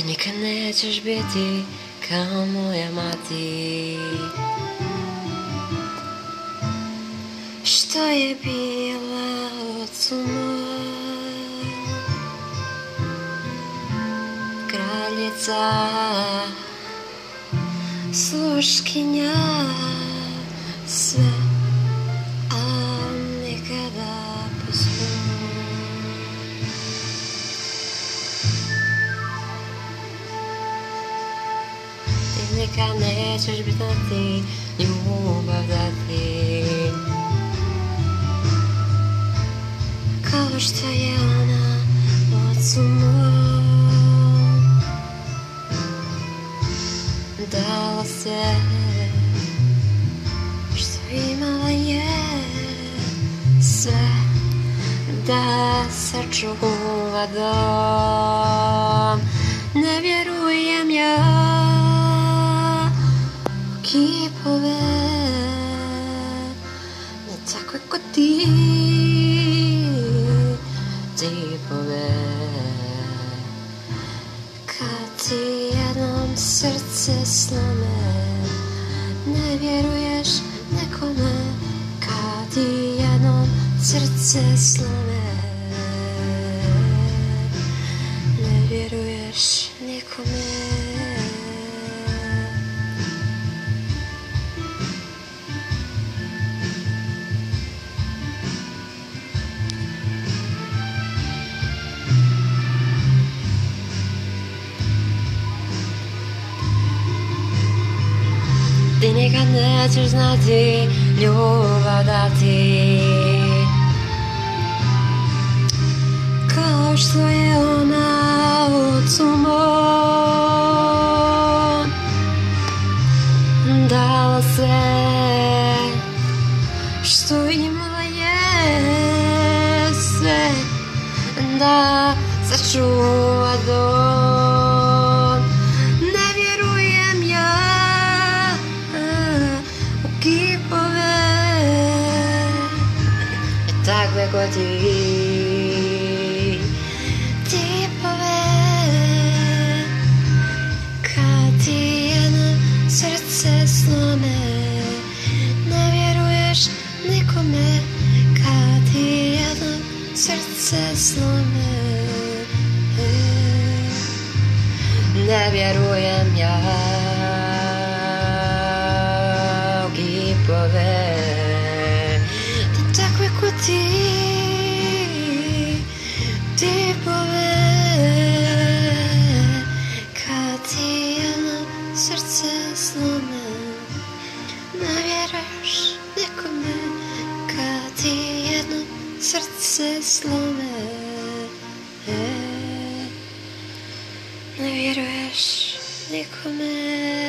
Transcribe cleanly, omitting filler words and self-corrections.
nikad nećeš biti kao moja mati, što je bila ocu moj, kraljica, sluškinja, sve, a nikada po svom. Ti nikad nećeš biti znati, ljubav dati, kao što je ona ocu mom dala sve što imala je, sve da sačuva dom. Ne vjerujem ja u kipove, ne takve ko ti tipove. Kad ti jednom srce slome, ne vjeruješ nekome. Kad ti jednom srce slome, ne vjeruješ nikome. Ti nikad nećeš znati, ljubav dati, kao što je ona ocu mom dala sve što imala je, sve da sačuva dom. Ne vjerujem ja u kipove, takve ko ti tipove. Kad ti jedno srce slome, ne vjeruješ nikome. Kad ti jedno srce slome, ne vjerujem ja u kipove, takve ko ti tipove. Kad ti jedno srce slome, ne vjeruješ nikome. Kad ti jedno srce slome, ne vjeruješ nikome.